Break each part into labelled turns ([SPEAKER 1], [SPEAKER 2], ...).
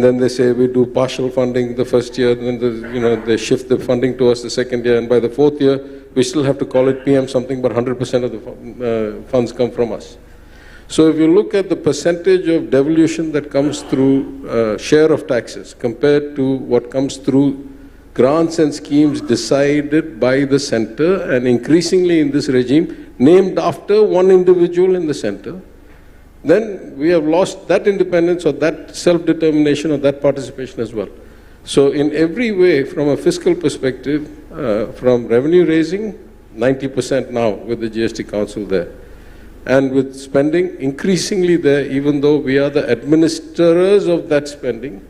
[SPEAKER 1] then they say we do partial funding the first year, and then they shift the funding to us the second year, and by the fourth year, we still have to call it PM something, but 100% of the funds come from us. So if you look at the percentage of devolution that comes through share of taxes compared to what comes through grants and schemes decided by the center, and increasingly in this regime, named after one individual in the center, then we have lost that independence or that self-determination or that participation as well. So in every way, from a fiscal perspective, from revenue raising, 90% now with the GST Council there. And with spending increasingly there, even though we are the administrators of that spending,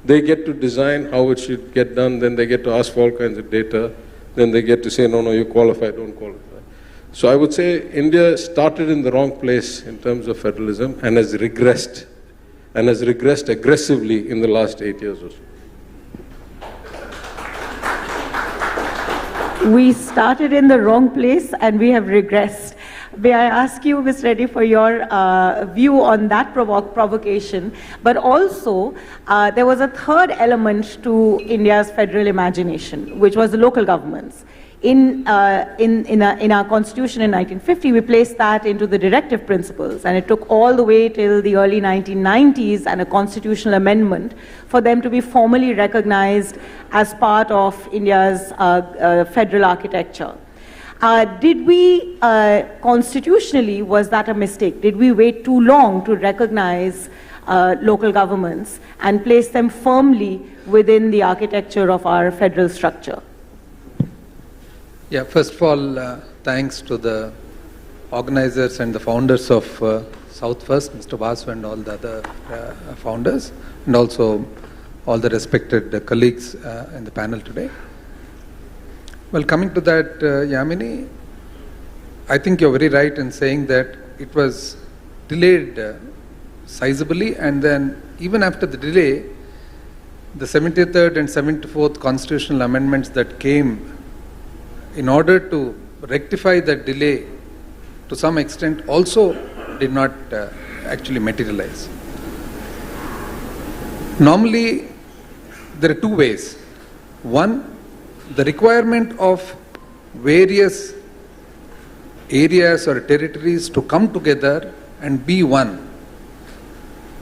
[SPEAKER 1] they get to design how it should get done, then they get to ask for all kinds of data, then they get to say, no, you qualify, don't qualify. So I would say India started in the wrong place in terms of federalism and has regressed aggressively in the last 8 years or so.
[SPEAKER 2] We started in the wrong place and we have regressed. May I ask you, Ms. Reddy, for your view on that provocation, but also there was a third element to India's federal imagination, which was the local governments. In our constitution in 1950, we placed that into the directive principles, and it took all the way till the early 1990s and a constitutional amendment for them to be formally recognized as part of India's federal architecture. Did we, constitutionally, was that a mistake? Did we wait too long to recognize local governments and place them firmly within the architecture of our federal structure?
[SPEAKER 3] Yeah, first of all, thanks to the organizers and the founders of South First, Mr. Vasu and all the other founders, and also all the respected colleagues in the panel today. Well, coming to that, Yamini, I think you're very right in saying that it was delayed sizably, and then even after the delay, the 73rd and 74th constitutional amendments that came in order to rectify that delay to some extent also did not actually materialize. Normally, there are two ways. One, the requirement of various areas or territories to come together and be one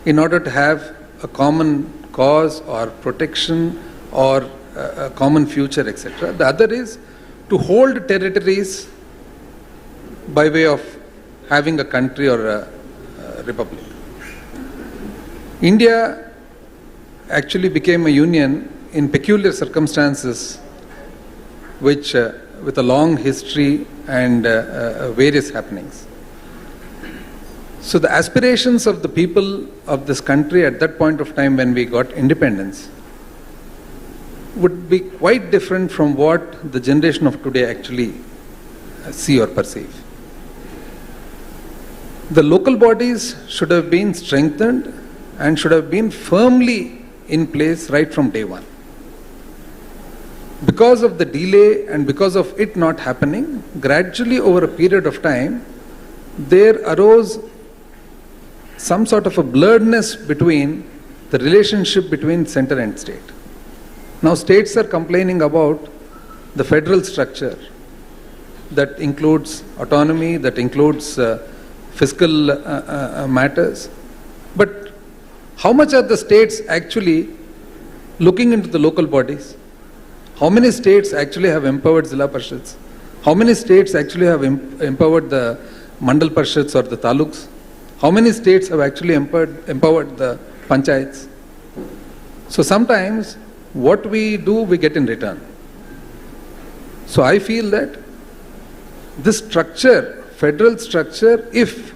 [SPEAKER 3] in order to have a common cause or protection or a common future, etc. The other is to hold territories by way of having a country or a republic. India actually became a union in peculiar circumstances, which with a long history and various happenings. So the aspirations of the people of this country at that point of time when we got independence would be quite different from what the generation of today actually see or perceive. The local bodies should have been strengthened and should have been firmly in place right from day one. Because of the delay and because of it not happening, gradually over a period of time, there arose some sort of a blurredness between the relationship between center and state. Now states are complaining about the federal structure that includes autonomy, that includes fiscal matters. But how much are the states actually looking into the local bodies? How many states actually have empowered Zilla Parishads? How many states actually have empowered the Mandal Parishads or the Taluks? How many states have actually empowered the Panchayats? So sometimes what we do, we get in return. So I feel that this structure, federal structure, if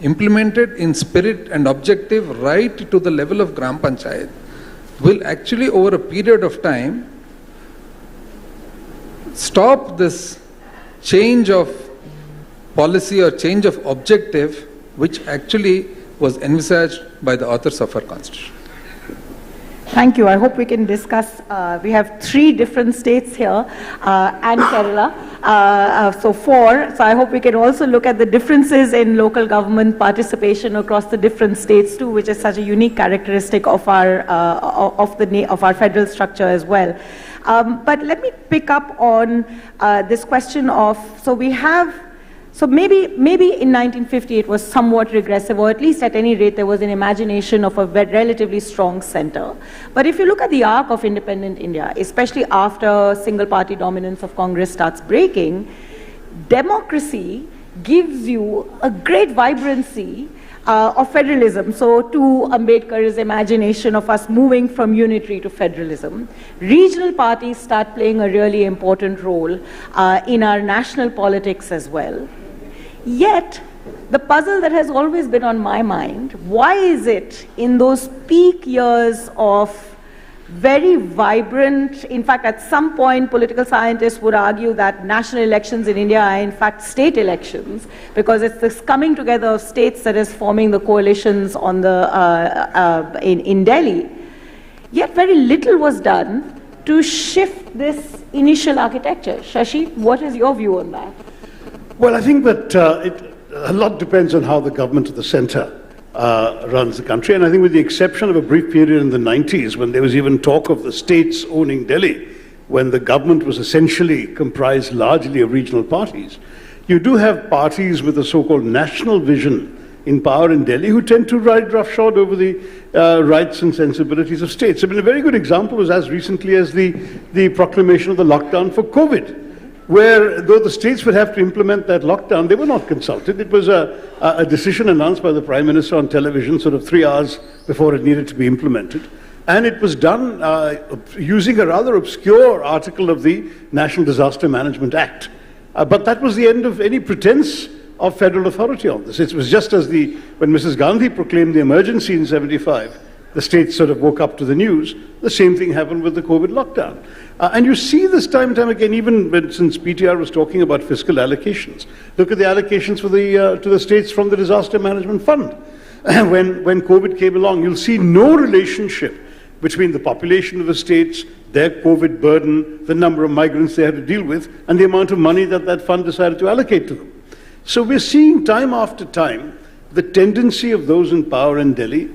[SPEAKER 3] implemented in spirit and objective right to the level of Gram Panchayat, will actually over a period of time stop this change of policy or change of objective which actually was envisaged by the authors of our constitution.
[SPEAKER 2] Thank you. I hope we can discuss. We have 3 different states here and Kerala. So 4. So I hope we can also look at the differences in local government participation across the different states too, which is such a unique characteristic of our of our federal structure as well. But let me pick up on this question of, so maybe in 1950 it was somewhat regressive, or at least at any rate there was an imagination of a relatively strong center. But if you look at the arc of independent India, especially after single party dominance of Congress starts breaking, democracy gives you a great vibrancy of federalism. So to Ambedkar's imagination of us moving from unitary to federalism, regional parties start playing a really important role in our national politics as well. Yet, the puzzle that has always been on my mind, why is it in those peak years of very vibrant, in fact at some point political scientists would argue that national elections in India are in fact state elections, because it's this coming together of states that is forming the coalitions on the, in Delhi, yet very little was done to shift this initial architecture. Shashi, what is your view on that?
[SPEAKER 4] Well, I think that a lot depends on how the government of the centre runs the country. And I think with the exception of a brief period in the 90s when there was even talk of the states owning Delhi, when the government was essentially comprised largely of regional parties, you do have parties with a so-called national vision in power in Delhi who tend to ride roughshod over the rights and sensibilities of states. I mean, a very good example was as recently as the proclamation of the lockdown for COVID, where though the states would have to implement that lockdown, they were not consulted. It was a decision announced by the Prime Minister on television sort of 3 hours before it needed to be implemented. And it was done using a rather obscure article of the National Disaster Management Act. But that was the end of any pretense of federal authority on this. It was just as when Mrs. Gandhi proclaimed the emergency in 75, the states sort of woke up to the news. The same thing happened with the COVID lockdown. And you see this time and time again, even since PTR was talking about fiscal allocations. Look at the allocations for to the states from the Disaster Management Fund. When COVID came along, you'll see no relationship between the population of the states, their COVID burden, the number of migrants they had to deal with, and the amount of money that that fund decided to allocate to them. So we're seeing time after time the tendency of those in power in Delhi,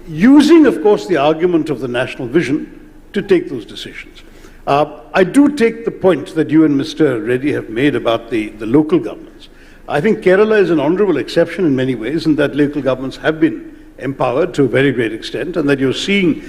[SPEAKER 4] using, of course, the argument of the national vision to take those decisions. I do take the point that you and Mr. Reddy have made about the local governments. I think Kerala is an honorable exception in many ways, in that local governments have been empowered to a very great extent, and that you're seeing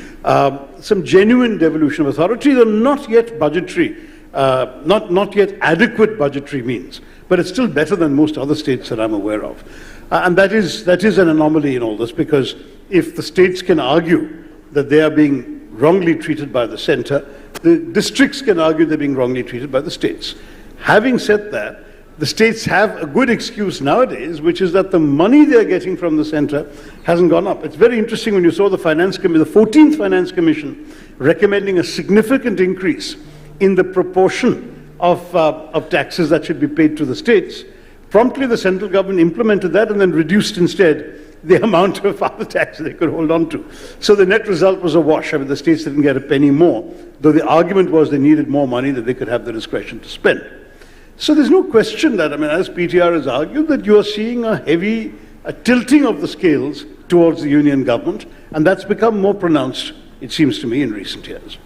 [SPEAKER 4] some genuine devolution of authority, though not yet budgetary, not yet adequate budgetary means, but it's still better than most other states that I'm aware of. And that is an anomaly in all this, because if the states can argue that they are being wrongly treated by the centre, the districts can argue they're being wrongly treated by the states. Having said that, the states have a good excuse nowadays, which is that the money they're getting from the centre hasn't gone up. It's very interesting when you saw the Finance Committee, the 14th Finance Commission, recommending a significant increase in the proportion of taxes that should be paid to the states. Promptly the central government implemented that and then reduced instead the amount of other tax they could hold on to. So the net result was a wash. I mean, the states didn't get a penny more, though the argument was they needed more money that they could have the discretion to spend. So there's no question that, I mean, as PTR has argued, that you are seeing a tilting of the scales towards the union government, and that's become more pronounced, it seems to me, in recent years.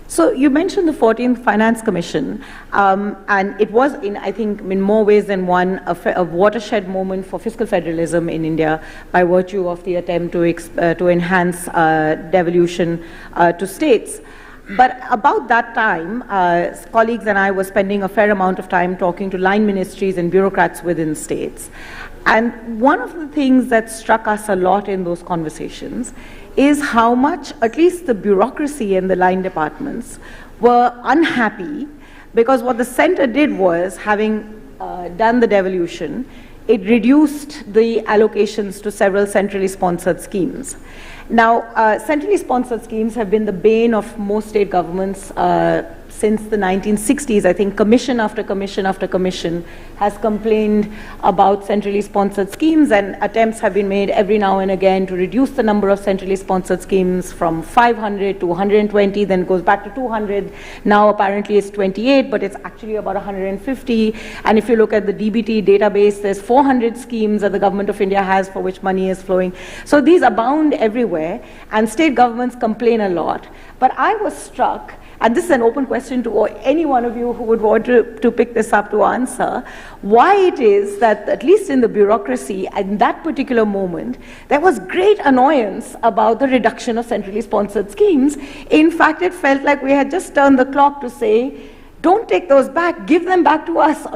[SPEAKER 2] So you mentioned the 14th Finance Commission, and it was, I think, in more ways than one, a watershed moment for fiscal federalism in India by virtue of the attempt to enhance devolution to states. But about that time, colleagues and I were spending a fair amount of time talking to line ministries and bureaucrats within states. And one of the things that struck us a lot in those conversations is how much, at least the bureaucracy and the line departments, were unhappy, because what the center did was, having done the devolution, it reduced the allocations to several centrally sponsored schemes. Now, centrally sponsored schemes have been the bane of most state governments since the 1960s, I think commission after commission after commission has complained about centrally sponsored schemes, and attempts have been made every now and again to reduce the number of centrally sponsored schemes from 500 to 120, then goes back to 200. Now apparently it's 28, but it's actually about 150. And if you look at the DBT database, there's 400 schemes that the government of India has for which money is flowing. So these abound everywhere, and state governments complain a lot. But I was struck, and this is an open question to any one of you who would want to pick this up to answer, why it is that, at least in the bureaucracy, in that particular moment, there was great annoyance about the reduction of centrally sponsored schemes. In fact, it felt like we had just turned the clock to say, don't take those back, give them back to us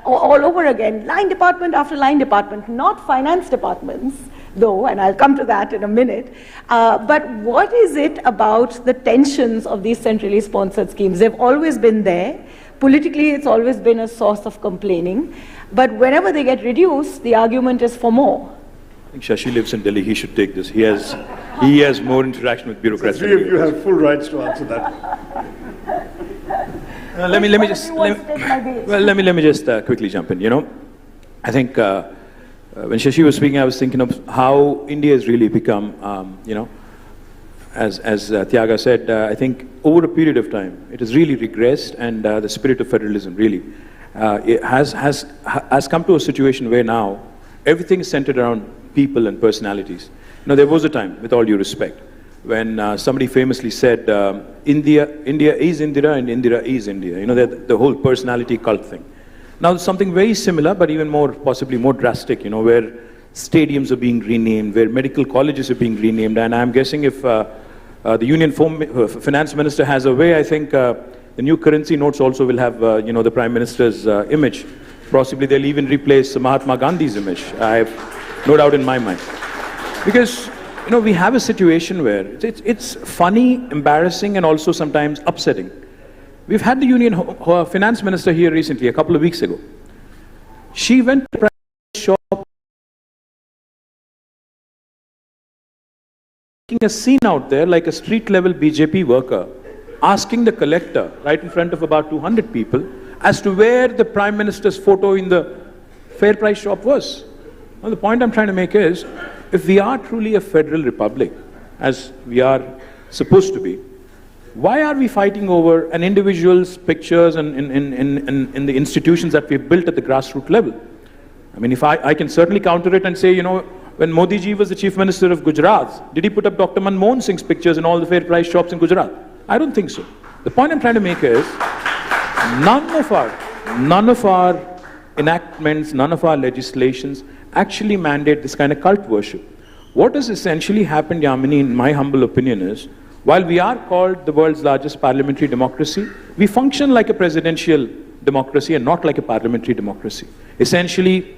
[SPEAKER 2] all over again, line department after line department, not finance departments, though, and I'll come to that in a minute. But what is it about the tensions of these centrally sponsored schemes? They've always been there. Politically, it's always been a source of complaining. But whenever they get reduced, the argument is for more.
[SPEAKER 5] I think Shashi lives in Delhi, he should take this. He has more interaction with bureaucrats.
[SPEAKER 4] The three of you have full rights to answer that.
[SPEAKER 5] Let me just quickly jump in. You know, I think when Shashi was speaking, I was thinking of how India has really become, you know, as Tyaga said, I think over a period of time, it has really regressed, and the spirit of federalism really it has come to a situation where now everything is centered around people and personalities. You know, there was a time, with all due respect, when somebody famously said, India is Indira and Indira is India. You know, the whole personality cult thing. Now, something very similar, but even more, possibly more drastic, you know, where stadiums are being renamed, where medical colleges are being renamed, and I'm guessing if the Union Finance Minister has a way, I think the new currency notes also will have, you know, the Prime Minister's image. Possibly they'll even replace Mahatma Gandhi's image. I have no doubt in my mind. Because, you know, we have a situation where it's funny, embarrassing, and also sometimes upsetting. We've had the Union Finance Minister here recently, a couple of weeks ago. She went to a shop, making a scene out there like a street-level BJP worker, asking the collector, right in front of about 200 people, as to where the Prime Minister's photo in the fair price shop was. Well, the point I'm trying to make is, if we are truly a federal republic, as we are supposed to be, why are we fighting over an individual's pictures and in the institutions that we've built at the grassroots level? I mean, if I can certainly counter it and say, you know, when Modi ji was the Chief Minister of Gujarat, did he put up Dr. Manmohan Singh's pictures in all the fair price shops in Gujarat? I don't think so. The point I'm trying to make is, none of our enactments, none of our legislations actually mandate this kind of cult worship. What has essentially happened, Yamini, in my humble opinion, is while we are called the world's largest parliamentary democracy, we function like a presidential democracy and not like a parliamentary democracy. Essentially,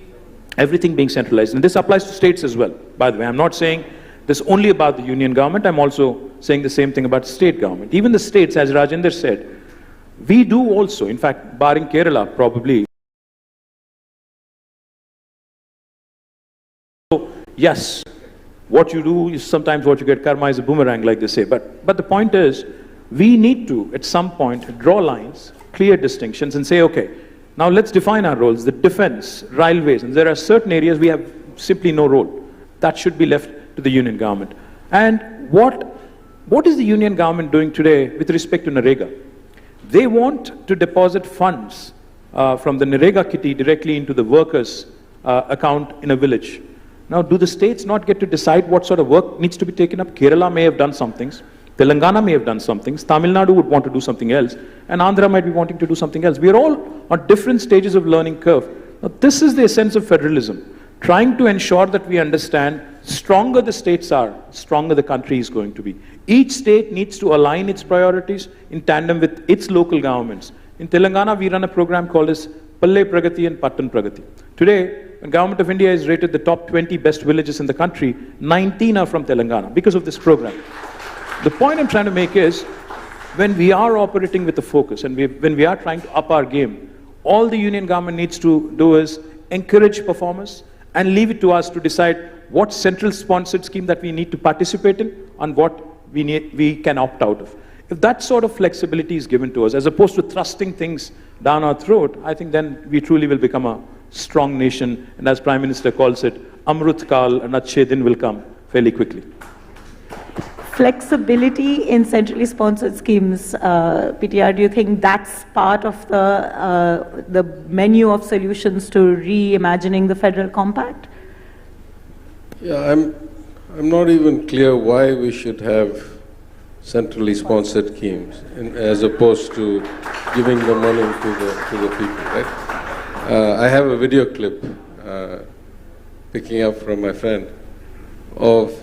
[SPEAKER 5] everything being centralized. And this applies to states as well, by the way. I'm not saying this only about the union government. I'm also saying the same thing about state government. Even the states, as Rajendra said, we do also, in fact, barring Kerala, probably. So, yes, what you do is sometimes what you get. Karma is a boomerang, like they say. But the point is, we need to, at some point, draw lines, clear distinctions, and say, okay, now let's define our roles. The defense, railways, and there are certain areas we have simply no role. That should be left to the union government. And what is the union government doing today with respect to Narega? They want to deposit funds from the Narega kitty directly into the workers' account in a village. Now, do the states not get to decide what sort of work needs to be taken up? Kerala may have done some things, Telangana may have done some things, Tamil Nadu would want to do something else, and Andhra might be wanting to do something else. We are all on different stages of learning curve. Now, this is the essence of federalism, trying to ensure that we understand stronger the states are, stronger the country is going to be. Each state needs to align its priorities in tandem with its local governments. In Telangana, we run a program called as Palle Pragati and Pattan Pragati. Today, when Government of India is rated the top 20 best villages in the country, 19 are from Telangana because of this program. The point I'm trying to make is, when we are operating with a focus and when we are trying to up our game, all the union government needs to do is encourage performance and leave it to us to decide what central sponsored scheme that we need to participate in and what we can opt out of. If that sort of flexibility is given to us, as opposed to thrusting things down our throat, I think then we truly will become a strong nation. And as Prime Minister calls it, Amrut Kal and Achhe Din will come fairly quickly.
[SPEAKER 2] Flexibility in centrally sponsored schemes, PTR, do you think that's part of the menu of solutions to reimagining the federal compact?
[SPEAKER 1] Yeah, I'm not even clear why we should have centrally sponsored schemes as opposed to giving the money to the people, right? I have a video clip picking up from my friend of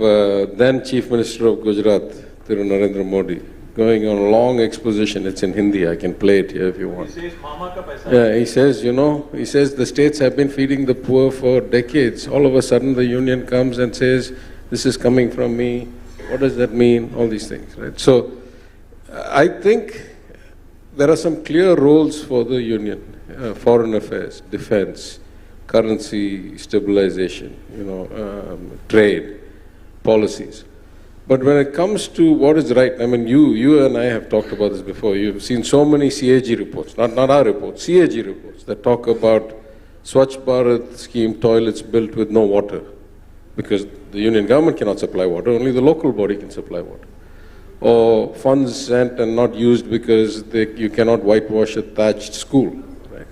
[SPEAKER 1] then Chief Minister of Gujarat, Thiru Narendra Modi, going on a long exposition. It's in Hindi. I can play it here if you want. He says, Mama ka paisa. Yeah, he says, he says the states have been feeding the poor for decades. All of a sudden the union comes and says, this is coming from me. What does that mean? All these things, right? So I think there are some clear roles for the union. Foreign affairs, defense, currency stabilization, trade, policies. But when it comes to what is right, I mean, you and I have talked about this before. You've seen so many CAG reports, not our reports, CAG reports that talk about Swachh Bharat scheme toilets built with no water, because the union government cannot supply water, only the local body can supply water. Or funds sent and not used because you cannot whitewash a thatched school, right?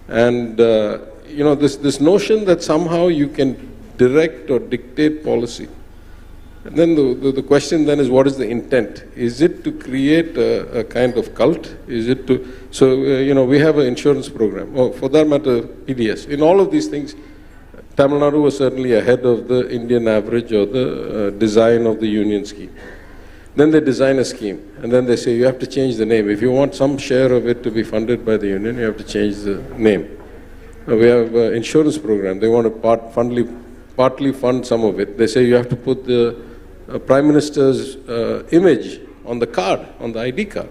[SPEAKER 1] And this notion that somehow you can direct or dictate policy. And then the question then is, what is the intent? Is it to create a kind of cult? Is it to, we have an insurance program, or for that matter, PDS. In all of these things, Tamil Nadu was certainly ahead of the Indian average or the design of the union scheme. Then they design a scheme, and then they say you have to change the name. If you want some share of it to be funded by the union, you have to change the name. We have an insurance program. They want to partly fund some of it. They say you have to put the Prime Minister's image on the card, on the ID card.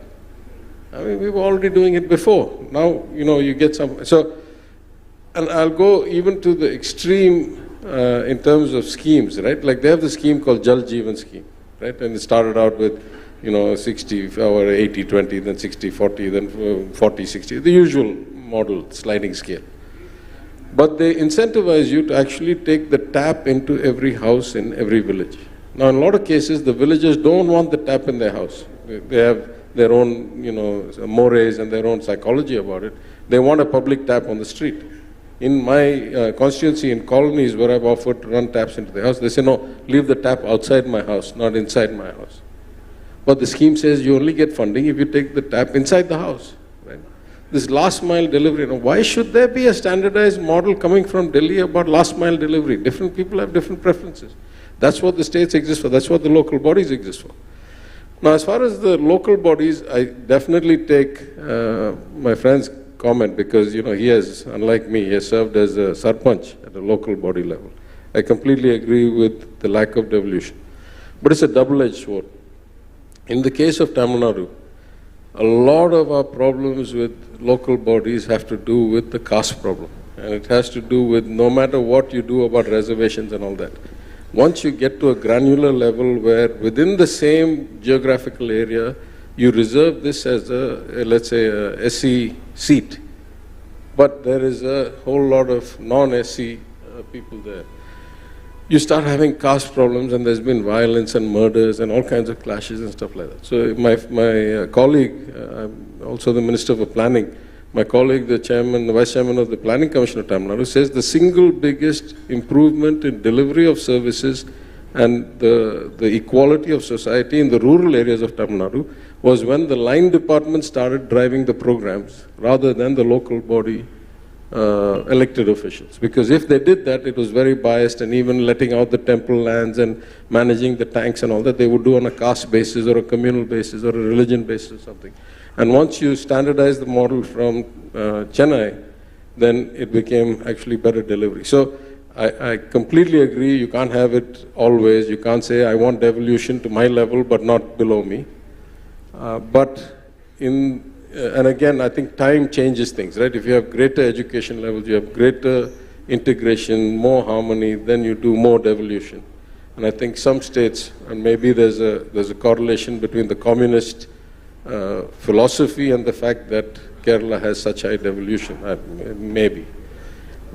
[SPEAKER 1] I mean, we were already doing it before. Now, you get some. So, and I'll go even to the extreme in terms of schemes, right? Like they have the scheme called Jal Jeevan scheme, right? And it started out with, 60 or 80-20, then 60-40, then 40-60, the usual model, sliding scale. But they incentivize you to actually take the tap into every house in every village. Now, in a lot of cases, the villagers don't want the tap in their house. They have their own, mores and their own psychology about it. They want a public tap on the street. In my constituency, in colonies where I've offered to run taps into the house, they say, no, leave the tap outside my house, not inside my house. But the scheme says you only get funding if you take the tap inside the house. Right? This last mile delivery, why should there be a standardized model coming from Delhi about last mile delivery? Different people have different preferences. That's what the states exist for. That's what the local bodies exist for. Now, as far as the local bodies, I definitely take my friend's comment because, he has, unlike me, he has served as a sarpanch at a local body level. I completely agree with the lack of devolution. But it's a double-edged sword. In the case of Tamil Nadu, a lot of our problems with local bodies have to do with the caste problem. And it has to do with no matter what you do about reservations and all that. Once you get to a granular level where within the same geographical area, you reserve this as let's say, a SC seat, but there is a whole lot of non-SC people there. You start having caste problems, and there's been violence and murders and all kinds of clashes and stuff like that. So my colleague, I'm also the Minister for Planning, my colleague, the Vice Chairman of the Planning Commission of Tamil Nadu, says the single biggest improvement in delivery of services and the equality of society in the rural areas of Tamil Nadu was when the line department started driving the programs rather than the local body elected officials. Because if they did that, it was very biased, and even letting out the temple lands and managing the tanks and all that, they would do on a caste basis or a communal basis or a religion basis or something. And once you standardize the model from Chennai, then it became actually better delivery. So I completely agree, you can't have it always. You can't say, I want devolution to my level, but not below me. And again, I think time changes things, right? If you have greater education levels, you have greater integration, more harmony, then you do more devolution. And I think some states, and maybe there's a correlation between the communist philosophy and the fact that Kerala has such high devolution, maybe.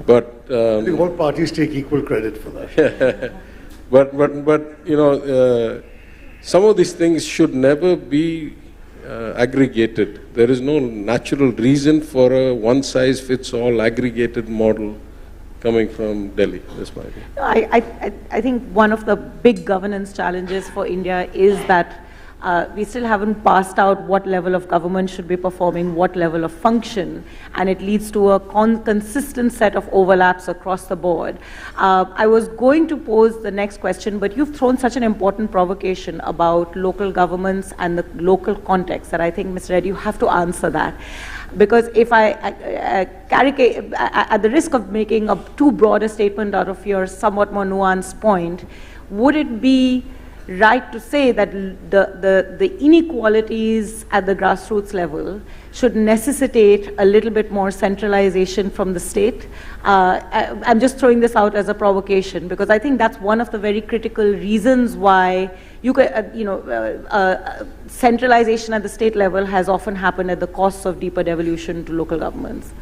[SPEAKER 1] But
[SPEAKER 4] I think all parties take equal credit for that.
[SPEAKER 1] but you know, some of these things should never be aggregated. There is no natural reason for a one-size-fits-all aggregated model coming from Delhi. That's my view.
[SPEAKER 2] I think one of the big governance challenges for India is that we still haven't passed out what level of government should be performing what level of function, and it leads to a consistent set of overlaps across the board. I was going to pose the next question, but you've thrown such an important provocation about local governments and the local context that I think, Mr. Reddy, you have to answer that. Because if I at the risk of making a too broad a statement out of your somewhat more nuanced point, would it be right to say that the inequalities at the grassroots level should necessitate a little bit more centralization from the state? I'm just throwing this out as a provocation because I think that's one of the very critical reasons why centralization at the state level has often happened at the cost of deeper devolution to local governments.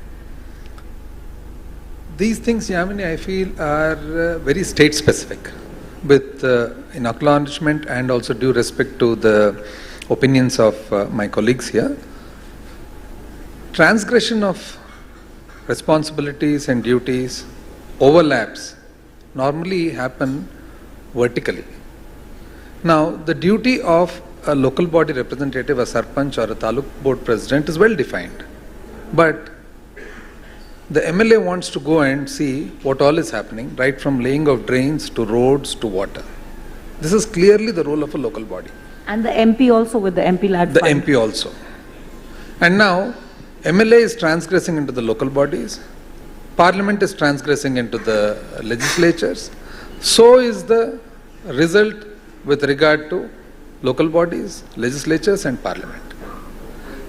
[SPEAKER 3] These things, Yamini, I feel are very state specific, with in acknowledgement and also due respect to the opinions of my colleagues here. Transgression of responsibilities and duties, overlaps, normally happen vertically. Now, the duty of a local body representative, a sarpanch or a taluk board president is well defined. But the MLA wants to go and see what all is happening, right from laying of drains to roads to water. This is clearly the role of a local body.
[SPEAKER 2] And the MP also with the MP-led
[SPEAKER 3] The
[SPEAKER 2] fund.
[SPEAKER 3] MP also. And now, MLA is transgressing into the local bodies, Parliament is transgressing into the legislatures, so is the result with regard to local bodies, legislatures and Parliament.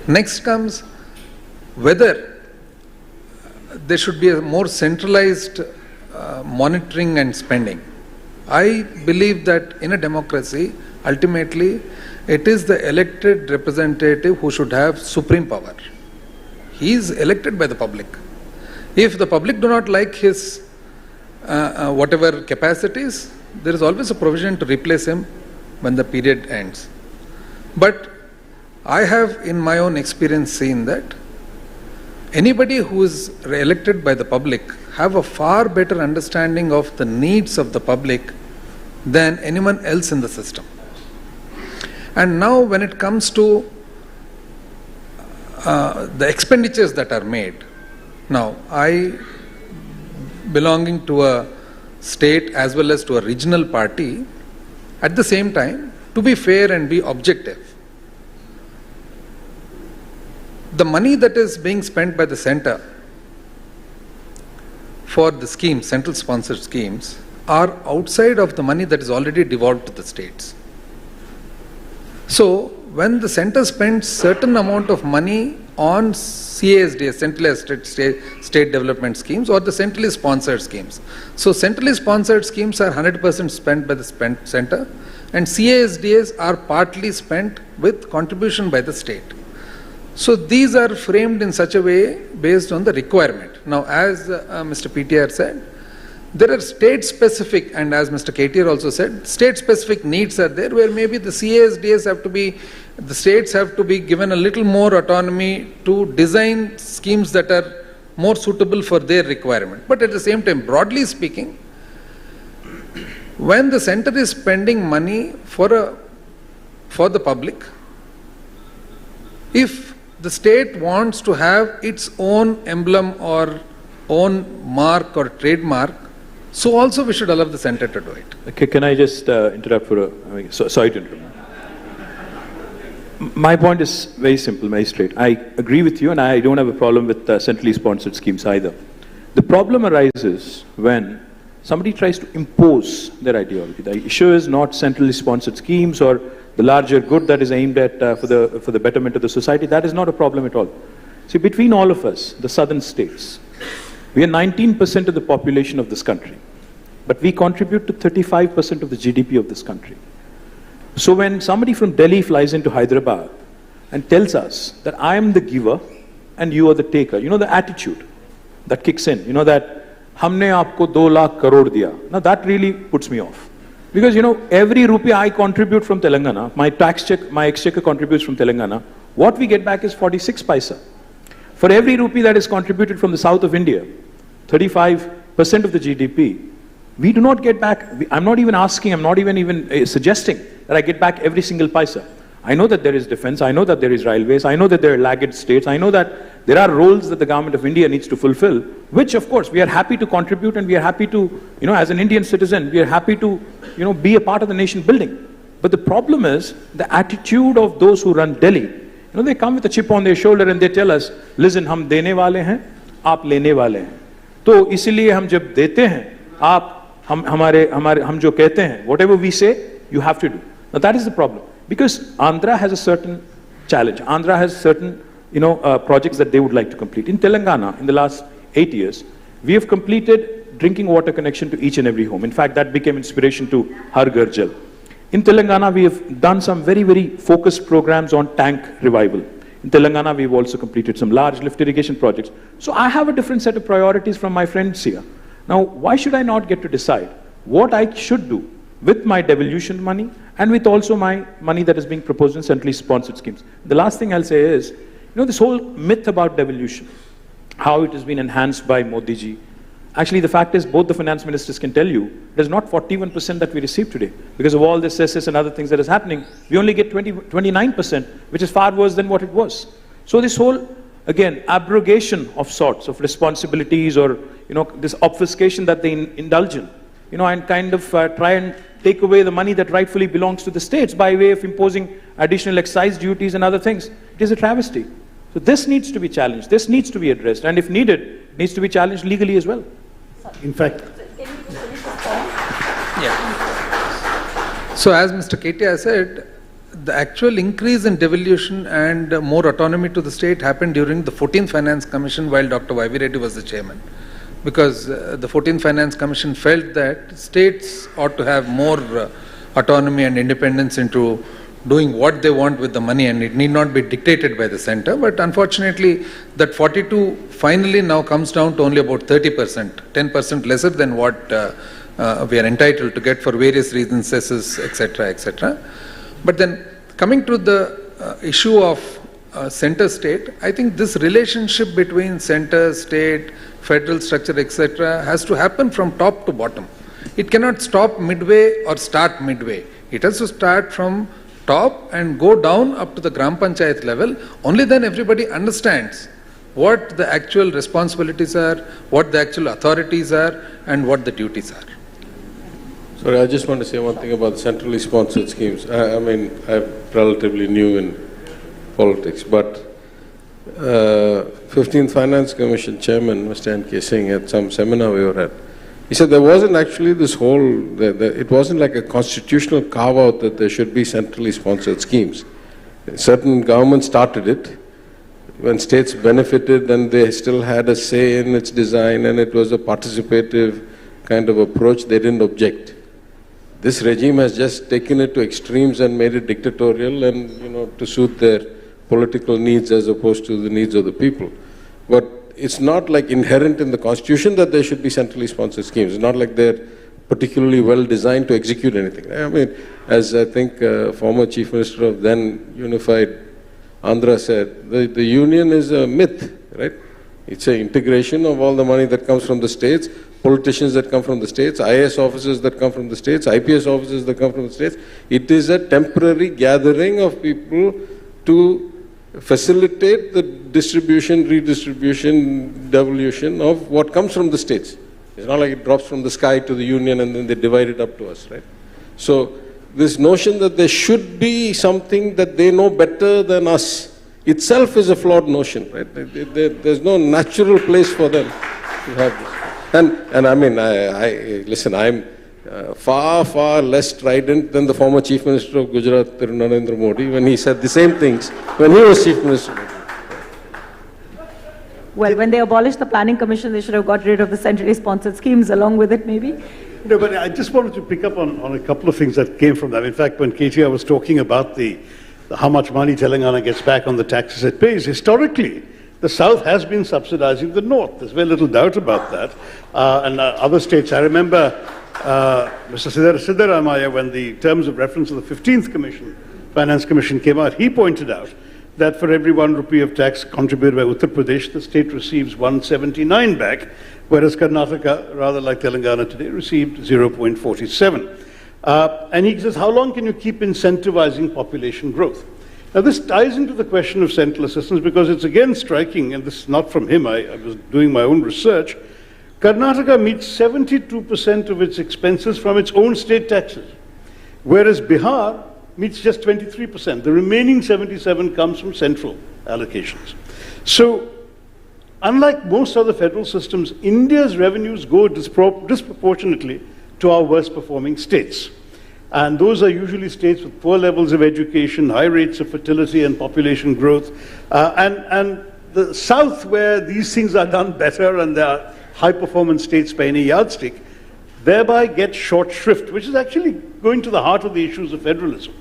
[SPEAKER 3] Next comes whether there should be a more centralized monitoring and spending. I believe that in a democracy, ultimately, it is the elected representative who should have supreme power. He is elected by the public. If the public do not like his whatever capacities, there is always a provision to replace him when the period ends. But I have in my own experience seen that anybody who is elected by the public have a far better understanding of the needs of the public than anyone else in the system. And now when it comes to the expenditures that are made, now I, belonging to a state as well as to a regional party, at the same time, to be fair and be objective, the money that is being spent by the center for the schemes, central sponsored schemes, are outside of the money that is already devolved to the states. So, when the center spends certain amount of money on CASDS, centralized state development schemes, or the centrally sponsored schemes. So, centrally sponsored schemes are 100% spent by the center, and CASDS are partly spent with contribution by the state. So, these are framed in such a way based on the requirement. Now, as Mr. PTR said, there are state-specific, and as Mr. KTR also said, state-specific needs are there where maybe the CASDS have to be, the states have to be given a little more autonomy to design schemes that are more suitable for their requirement. But at the same time, broadly speaking, when the center is spending money for the public, if the state wants to have its own emblem or own mark or trademark, so also we should allow the center to do it.
[SPEAKER 5] Okay, can I just interrupt for sorry to interrupt. My point is very simple, very straight. I agree with you and I don't have a problem with centrally sponsored schemes either. The problem arises when somebody tries to impose their ideology. The issue is not centrally sponsored schemes or the larger good that is aimed at for the betterment of the society. That is not a problem at all. See, between all of us, the southern states, we are 19% of the population of this country, but we contribute to 35% of the GDP of this country. So when somebody from Delhi flies into Hyderabad and tells us that I am the giver and you are the taker. You know, the attitude that kicks in, you know, that humne aapko 2 lakh crore diya. Now that really puts me off. Because, you know, every rupee I contribute from Telangana, my exchequer contributes from Telangana, what we get back is 46 paisa. For every rupee that is contributed from the south of India, 35% of the GDP, we do not get back. I'm not even asking, I'm not even suggesting that I get back every single paisa. I know that there is defense, I know that there is railways, I know that there are laggard states, I know that there are roles that the government of India needs to fulfill, which of course we are happy to contribute, and we are happy to, you know, as an Indian citizen, we are happy to, you know, be a part of the nation building. But the problem is the attitude of those who run Delhi. You know, they come with a chip on their shoulder and they tell us, listen, hum dene wale hain, aap lene wale hain. To isliye hum jab dete hain, hum jo kehte hain, whatever we say, you have to do. Now that is the problem. Because Andhra has a certain challenge. Andhra has certain, you know, projects that they would like to complete. In Telangana, in the last 8 years, we have completed drinking water connection to each and every home. In fact, that became inspiration to Har Ghar Jal. In Telangana, we have done some very, very focused programs on tank revival. In Telangana, we've also completed some large lift irrigation projects. So I have a different set of priorities from my friends here. Now, why should I not get to decide what I should do with my devolution money and with also my money that is being proposed in centrally sponsored schemes? The last thing I'll say is, you know, this whole myth about devolution, how it has been enhanced by Modi ji. Actually, the fact is, both the finance ministers can tell you, it is not 41% that we receive today. Because of all this cess and other things that is happening, we only get 29%, which is far worse than what it was. So this whole, again, abrogation of sorts of responsibilities, or, you know, this obfuscation that they indulge in, you know, and kind of try and take away the money that rightfully belongs to the states by way of imposing additional excise duties and other things. It is a travesty. So this needs to be challenged. This needs to be addressed. And if needed, it needs to be challenged legally as well.
[SPEAKER 4] In fact,
[SPEAKER 3] Yeah. So as Mr. KTR said, the actual increase in devolution and more autonomy to the state happened during the 14th Finance Commission while Dr. Y.V. Reddy was the chairman. Because the 14th Finance Commission felt that states ought to have more autonomy and independence into doing what they want with the money, and it need not be dictated by the center. But unfortunately, that 42 finally now comes down to only about 30%, 10% lesser than what we are entitled to get for various reasons, cesses, etc., etc. But then coming to the issue of center-state, I think this relationship between center, state, federal structure, etc., has to happen from top to bottom. It cannot stop midway or start midway. It has to start from top and go down up to the Gram Panchayat level. Only then everybody understands what the actual responsibilities are, what the actual authorities are, and what the duties are.
[SPEAKER 1] Sorry, I just want to say one thing about centrally sponsored schemes. I mean, I'm relatively new in politics, but 15th Finance Commission Chairman, Mr. N.K. Singh, at some seminar we were at, he said there wasn't actually this whole, it wasn't like a constitutional carve-out that there should be centrally sponsored schemes. Certain governments started it. When states benefited, then they still had a say in its design, and it was a participative kind of approach. They didn't object. This regime has just taken it to extremes and made it dictatorial, and, you know, to suit their political needs as opposed to the needs of the people. But it's not like inherent in the constitution that there should be centrally sponsored schemes. It's not like they're particularly well designed to execute anything. I mean, as I think former Chief Minister of then unified Andhra said, the union is a myth, right? It's an integration of all the money that comes from the states, politicians that come from the states, IAS officers that come from the states, IPS officers that come from the states. It is a temporary gathering of people to facilitate the distribution, redistribution, devolution of what comes from the states. It's not like it drops from the sky to the union and then they divide it up to us, right? So this notion that there should be something that they know better than us itself is a flawed notion, right? There's no natural place for them to have this. And I mean, listen, I'm far, far less strident than the former Chief Minister of Gujarat, Narendra Modi, when he said the same things when he was Chief Minister.
[SPEAKER 2] Well, when they abolished the Planning Commission, they should have got rid of the centrally sponsored schemes along with it, maybe.
[SPEAKER 4] No, but I just wanted to pick up on a couple of things that came from that. In fact, when KTR was talking about the how much money Telangana gets back on the taxes it pays. Historically, the South has been subsidizing the North. There's very little doubt about that. And other states, I remember Mr. Siddaramaiah, when the terms of reference of the 15th Commission, Finance Commission came out, he pointed out that for every 1 rupee of tax contributed by Uttar Pradesh, the state receives 179 back, whereas Karnataka, rather like Telangana today, received 0.47. And he says, how long can you keep incentivizing population growth? Now, this ties into the question of central assistance because it's again striking, and this is not from him, I was doing my own research. Karnataka meets 72% of its expenses from its own state taxes, whereas Bihar meets just 23%. The remaining 77 comes from central allocations. So, unlike most other federal systems, India's revenues go disproportionately to our worst performing states. And those are usually states with poor levels of education, high rates of fertility and population growth. And the South, where these things are done better and there are high performance states by any yardstick, thereby gets short shrift, which is actually going to the heart of the issues of federalism.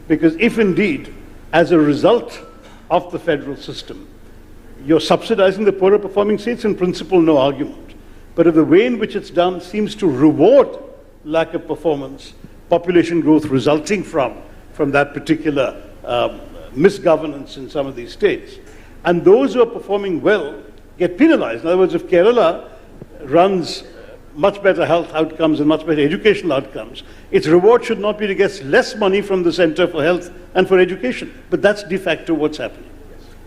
[SPEAKER 4] Because if indeed, as a result of the federal system, you're subsidizing the poorer performing states, in principle, no argument. But if the way in which it's done seems to reward lack of performance, population growth resulting from that particular misgovernance in some of these states, and those who are performing well get penalized. In other words, if Kerala runs much better health outcomes and much better educational outcomes, its reward should not be to get less money from the center for health and for education. But that's de facto what's happening.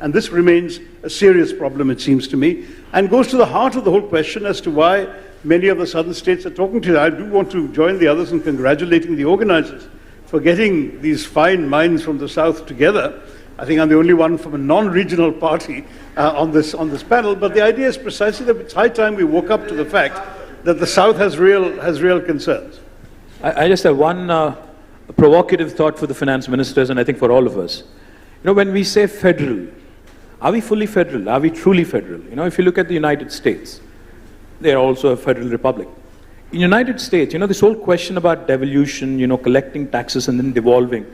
[SPEAKER 4] And this remains a serious problem, it seems to me, and goes to the heart of the whole question as to why many of the southern states are talking to you. I do want to join the others in congratulating the organizers for getting these fine minds from the south together. I think I'm the only one from a non-regional party on this panel, but the idea is precisely that it's high time we woke up to the fact that the south has real concerns.
[SPEAKER 5] I just have one provocative thought for the finance ministers, and I think for all of us. You know, when we say federal, are we fully federal? Are we truly federal? You know, if you look at the United States, they are also a federal republic. In the United States, you know, this whole question about devolution, you know, collecting taxes and then devolving,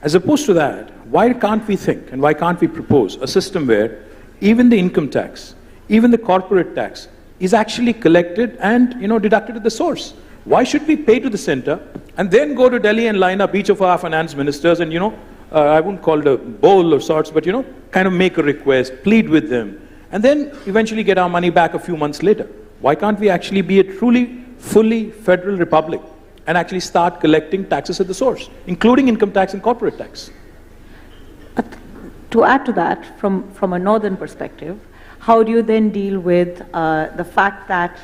[SPEAKER 5] as opposed to that, why can't we think and why can't we propose a system where even the income tax, even the corporate tax is actually collected and, you know, deducted at the source? Why should we pay to the center and then go to Delhi and line up each of our finance ministers and, you know, I wouldn't call it a bowl of sorts, but, you know, kind of make a request, plead with them, and then eventually get our money back a few months later? Why can't we actually be a truly, fully federal republic and actually start collecting taxes at the source, including income tax and corporate tax?
[SPEAKER 2] To add to that, from a northern perspective, how do you then deal with the fact that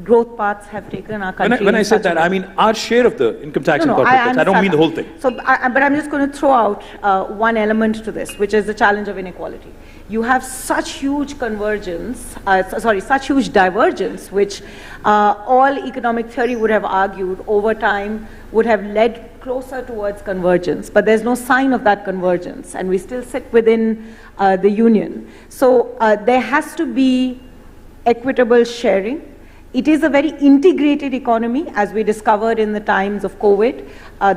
[SPEAKER 2] growth paths have taken our country?
[SPEAKER 5] When I said that, I mean our share of the income tax and corporate tax. I don't mean the whole thing.
[SPEAKER 2] So, but I'm just going to throw out one element to this, which is the challenge of inequality. You have such huge convergence, such huge divergence, which all economic theory would have argued over time would have led closer towards convergence, but there's no sign of that convergence, and we still sit within the union. So there has to be equitable sharing. It is a very integrated economy, as we discovered in the times of COVID.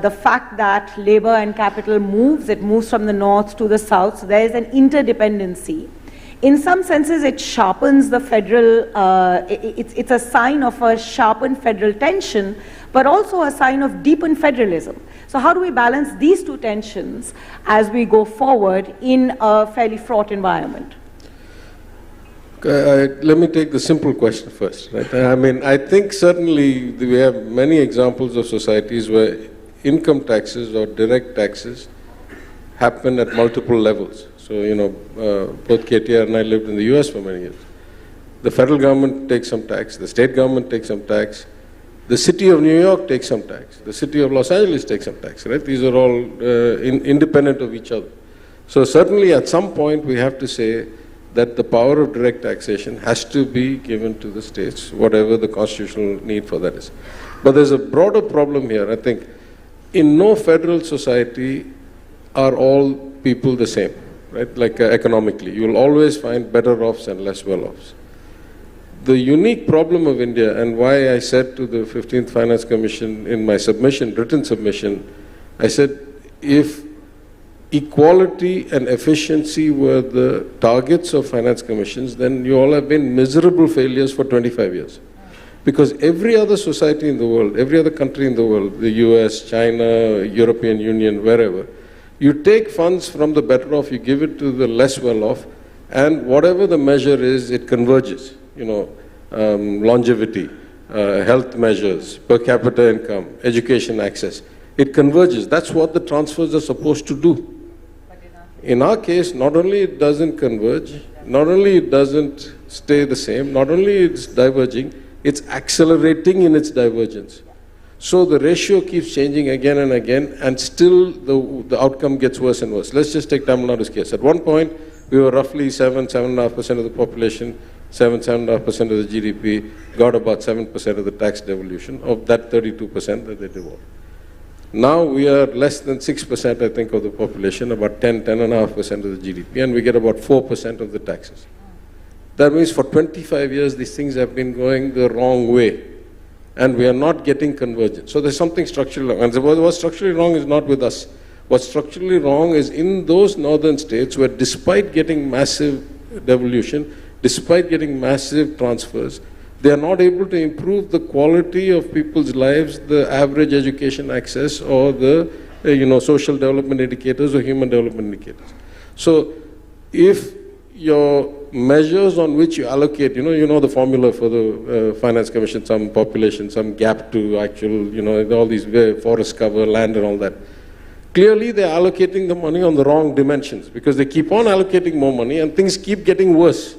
[SPEAKER 2] The fact that labor and capital moves, it moves from the north to the south, so there is an interdependency. In some senses, it sharpens the federal, it's a sign of a sharpened federal tension, but also a sign of deepened federalism. So how do we balance these two tensions as we go forward in a fairly fraught environment?
[SPEAKER 1] Let me take the simple question first. Right? I mean, I think certainly we have many examples of societies where income taxes or direct taxes happen at multiple levels. So, you know, both KTR and I lived in the US for many years. The federal government takes some tax, the state government takes some tax, the city of New York takes some tax, the city of Los Angeles takes some tax, right? These are all independent of each other. So certainly at some point we have to say that the power of direct taxation has to be given to the states, whatever the constitutional need for that is. But there's a broader problem here. I think in no federal society are all people the same, right? Like economically, you'll always find better-offs and less well-offs. The unique problem of India, and why I said to the 15th Finance Commission in my submission, written submission, I said, if equality and efficiency were the targets of finance commissions, then you all have been miserable failures for 25 years. Because every other society in the world, every other country in the world, the US, China, European Union, wherever, you take funds from the better off, you give it to the less well off, and whatever the measure is, it converges. Longevity, health measures, per capita income, education access. It converges. That's what the transfers are supposed to do. In our case, not only it doesn't converge, not only it doesn't stay the same, not only it's diverging, it's accelerating in its divergence. So the ratio keeps changing again and again, and still the outcome gets worse and worse. Let's just take Tamil Nadu's case. At one point, we were roughly 7.5% of the population, 7.5% of the GDP, got about 7% of the tax devolution of that 32% that they devolved. Now we are less than 6%, I think, of the population, about 10.5% of the GDP, and we get about 4% of the taxes. That means for 25 years, these things have been going the wrong way, and we are not getting convergence. So there's something structurally wrong. And what's structurally wrong is not with us. What's structurally wrong is in those northern states where, despite getting massive devolution, despite getting massive transfers, they are not able to improve the quality of people's lives, the average education access, or the social development indicators or human development indicators. So if your measures on which you allocate, you know the formula for the finance commission, some population, some gap to actual, all these forest cover, land and all that. Clearly they're allocating the money on the wrong dimensions because they keep on allocating more money and things keep getting worse.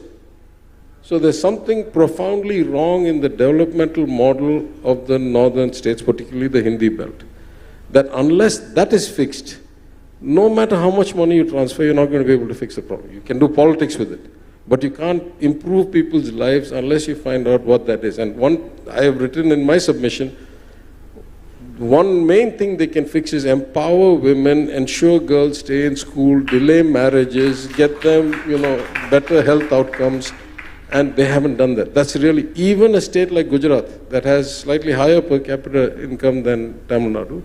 [SPEAKER 1] So there's something profoundly wrong in the developmental model of the northern states, particularly the Hindi belt. That unless that is fixed, no matter how much money you transfer, you're not going to be able to fix the problem. You can do politics with it, but you can't improve people's lives unless you find out what that is. And I have written in my submission, one main thing they can fix is empower women, ensure girls stay in school, delay marriages, get them, better health outcomes. And they haven't done that. That's really, even a state like Gujarat that has slightly higher per capita income than Tamil Nadu,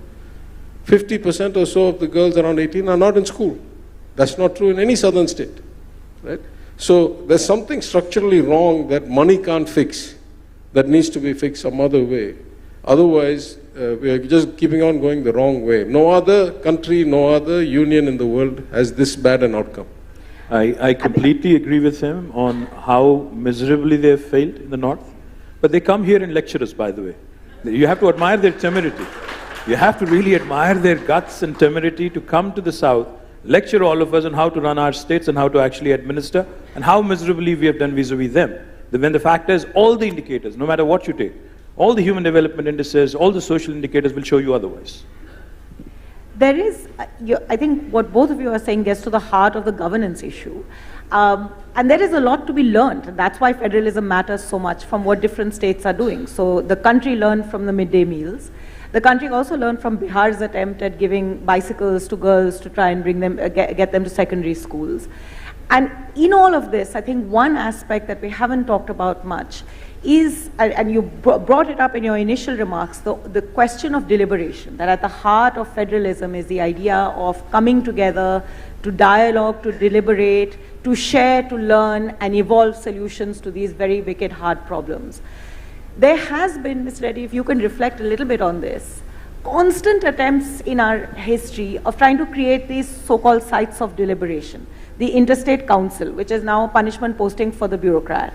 [SPEAKER 1] 50% or so of the girls around 18 are not in school. That's not true in any southern state, right? So there's something structurally wrong that money can't fix, that needs to be fixed some other way. Otherwise, we are just keeping on going the wrong way. No other country, no other union in the world has this bad an outcome.
[SPEAKER 5] I completely agree with him on how miserably they have failed in the north. But they come here and lecture us, by the way. You have to admire their temerity. You have to really admire their guts and temerity to come to the south, lecture all of us on how to run our states and how to actually administer, and how miserably we have done vis-a-vis them. When the fact is, all the indicators, no matter what you take, all the human development indices, all the social indicators will show you otherwise.
[SPEAKER 2] There is, I think what both of you are saying gets to the heart of the governance issue. And there is a lot to be learned. That's why federalism matters so much from what different states are doing. So the country learned from the midday meals. The country also learned from Bihar's attempt at giving bicycles to girls to try and bring them, get them to secondary schools. And in all of this, I think one aspect that we haven't talked about much is, and you brought it up in your initial remarks, the question of deliberation, that at the heart of federalism is the idea of coming together to dialogue, to deliberate, to share, to learn, and evolve solutions to these very wicked, hard problems. There has been, Ms. Reddy, if you can reflect a little bit on this, constant attempts in our history of trying to create these so-called sites of deliberation. The Interstate Council, which is now punishment posting for the bureaucrat.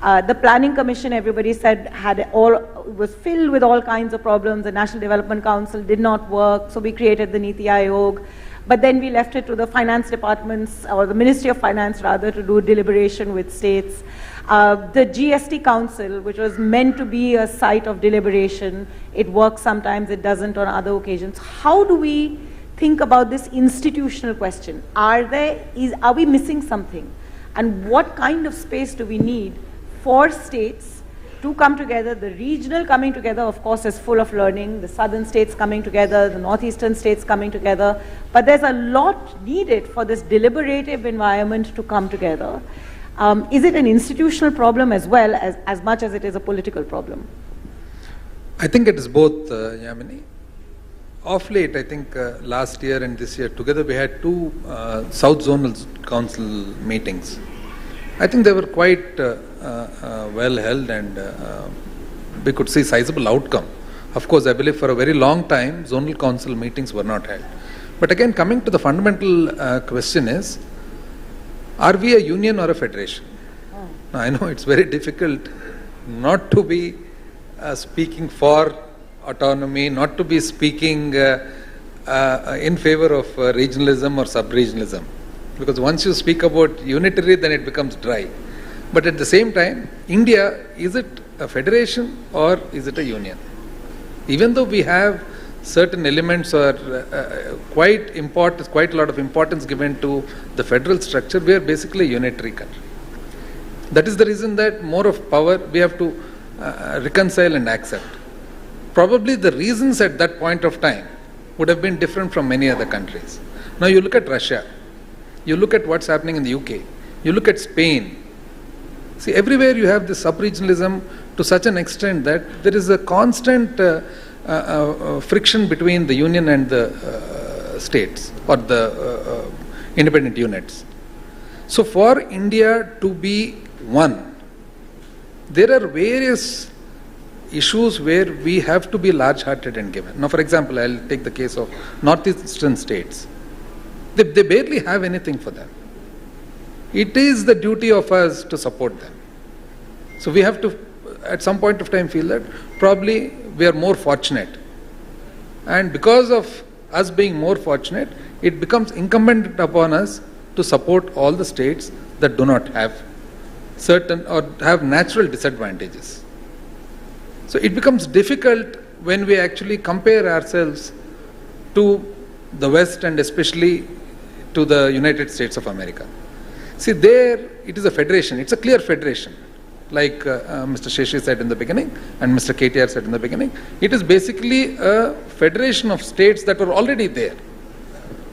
[SPEAKER 2] The Planning Commission, everybody said, was filled with all kinds of problems. The National Development Council did not work, so we created the Niti Aayog. But then we left it to the finance departments, or the Ministry of Finance rather, to do deliberation with states. The GST Council, which was meant to be a site of deliberation, it works sometimes, it doesn't on other occasions. How do we think about this institutional question? Are we missing something? And what kind of space do we need for states to come together? The regional coming together, of course, is full of learning. The southern states coming together, the northeastern states coming together. But there's a lot needed for this deliberative environment to come together. Is it an institutional problem as well as much as it is a political problem?
[SPEAKER 3] I think it is both, Yamini. Of late, I think last year and this year together we had two South Zonal Council meetings. I think they were quite well held and we could see sizable outcome. Of course, I believe for a very long time Zonal Council meetings were not held. But again, coming to the fundamental question is, are we a union or a federation? Now, I know it's very difficult not to be speaking for autonomy, not to be speaking in favor of regionalism or sub-regionalism. Because once you speak about unitary, then it becomes dry. But at the same time, India, is it a federation or is it a union? Even though we have certain elements or quite a lot of importance given to the federal structure, we are basically a unitary country. That is the reason that more of power we have to reconcile and accept. Probably the reasons at that point of time would have been different from many other countries. Now you look at Russia, you look at what's happening in the UK, you look at Spain. See, everywhere you have this sub-regionalism to such an extent that there is a constant friction between the union and the states or the independent units. So for India to be one, there are various issues where we have to be large-hearted and given. Now, for example, I'll take the case of northeastern states. They barely have anything for them. It is the duty of us to support them. So we have to, at some point of time, feel that probably we are more fortunate. And because of us being more fortunate, it becomes incumbent upon us to support all the states that do not have certain or have natural disadvantages. So it becomes difficult when we actually compare ourselves to the West and especially to the United States of America. See, there it is a federation, it's a clear federation. Like Mr. Sheshi said in the beginning and Mr. KTR said in the beginning, it is basically a federation of states that were already there.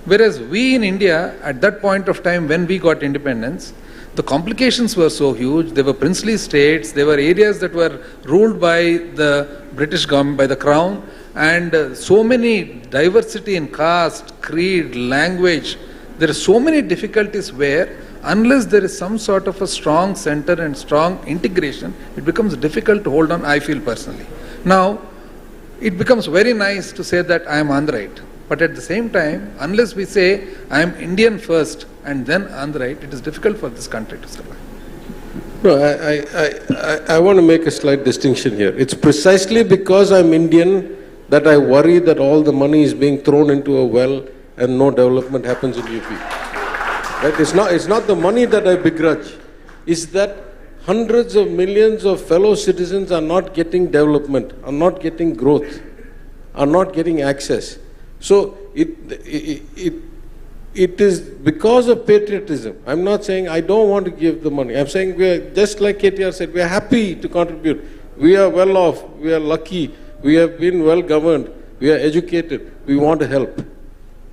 [SPEAKER 3] Whereas we in India, at that point of time when we got independence, the complications were so huge. There were princely states, there were areas that were ruled by the British government, by the crown, and so many diversity in caste, creed, language. There are so many difficulties where unless there is some sort of a strong center and strong integration, it becomes difficult to hold on, I feel personally. Now, it becomes very nice to say that I am Andhraite. But at the same time, unless we say I am Indian first and then Andhraite, it is difficult for this country to survive.
[SPEAKER 1] No, I want to make a slight distinction here. It's precisely because I'm Indian that I worry that all the money is being thrown into a well and no development happens in UP. Right? It's not the money that I begrudge. It's that hundreds of millions of fellow citizens are not getting development, are not getting growth, are not getting access. So it is because of patriotism. I'm not saying I don't want to give the money. I'm saying we are, just like KTR said, we are happy to contribute. We are well off. We are lucky. We have been well governed. We are educated. We want to help.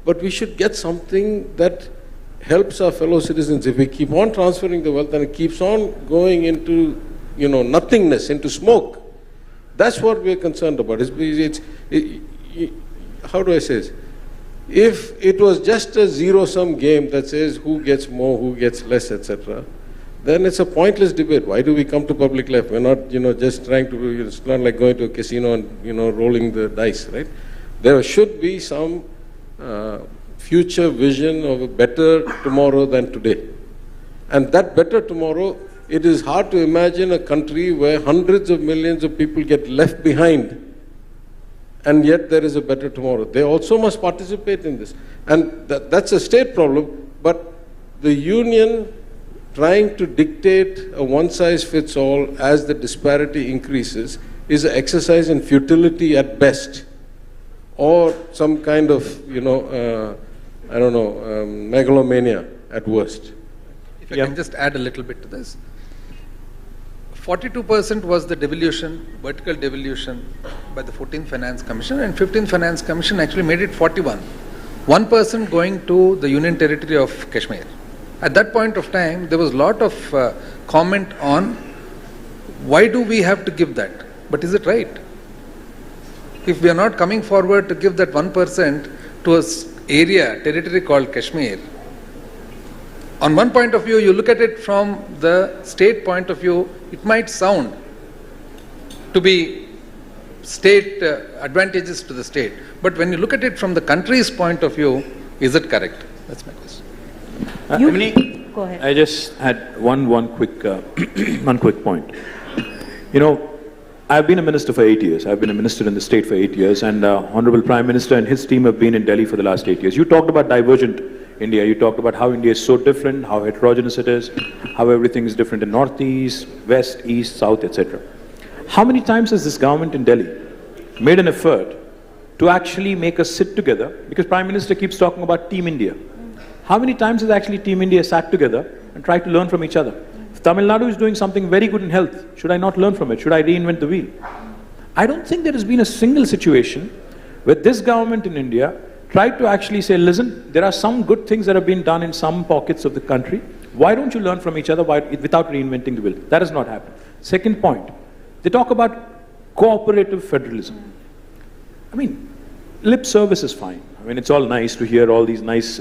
[SPEAKER 1] But we should get something that helps our fellow citizens. If we keep on transferring the wealth and it keeps on going into, nothingness, into smoke, that's what we're concerned about. How do I say this? If it was just a zero-sum game that says who gets more, who gets less, etc., then it's a pointless debate. Why do we come to public life? We're not, just trying to, it's not like going to a casino and, rolling the dice, right? There should be some future vision of a better tomorrow than today. And that better tomorrow, it is hard to imagine a country where hundreds of millions of people get left behind and yet there is a better tomorrow. They also must participate in this. And that's a state problem, but the union trying to dictate a one-size-fits-all as the disparity increases is an exercise in futility at best, or some kind of, megalomania at worst.
[SPEAKER 3] If I can just add a little bit to this. 42% was the devolution, vertical devolution by the 14th Finance Commission, and 15th Finance Commission actually made it 41. 1% going to the Union Territory of Kashmir. At that point of time, there was a lot of comment on why do we have to give that? But is it right? if we are not coming forward to give that 1% to an area, territory called Kashmir, on one point of view, you look at it from the state point of view, it might sound to be state advantages to the state. But when you look at it from the country's point of view, is it correct? That's my question.
[SPEAKER 2] Go ahead.
[SPEAKER 5] I just had one quick one quick point. You know, I've been a minister for 8 years. I've been a minister in the state for 8 years, and Honorable Prime Minister and his team have been in Delhi for the last 8 years. You talked about divergent India. You talked about how India is so different, how heterogeneous it is, how everything is different in northeast, west, east, south, etc. How many times has this government in Delhi made an effort to actually make us sit together? Because Prime Minister keeps talking about Team India. How many times has actually Team India sat together and tried to learn from each other? If Tamil Nadu is doing something very good in health, should I not learn from it? Should I reinvent the wheel? I don't think there has been a single situation where this government in India tried to actually say, listen, there are some good things that have been done in some pockets of the country. Why don't you learn from each other without reinventing the wheel? That has not happened. Second point, they talk about cooperative federalism. I mean, lip service is fine. I mean, it's all nice to hear all these nice,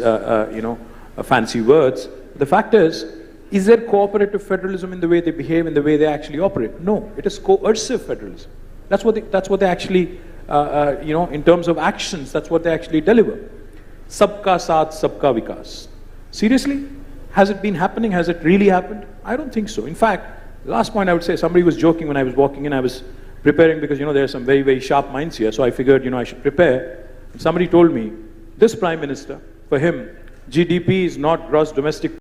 [SPEAKER 5] fancy words. The fact is there cooperative federalism in the way they behave, in the way they actually operate? No, it is coercive federalism. That's what they actually, in terms of actions, that's what they actually deliver. Sabka saath, sabka vikas. Seriously? Has it been happening? Has it really happened? I don't think so. In fact, the last point I would say, somebody was joking when I was walking in, I was preparing because, there are some very, very sharp minds here, so I figured, I should prepare. And somebody told me, this Prime Minister, for him, GDP is not gross domestic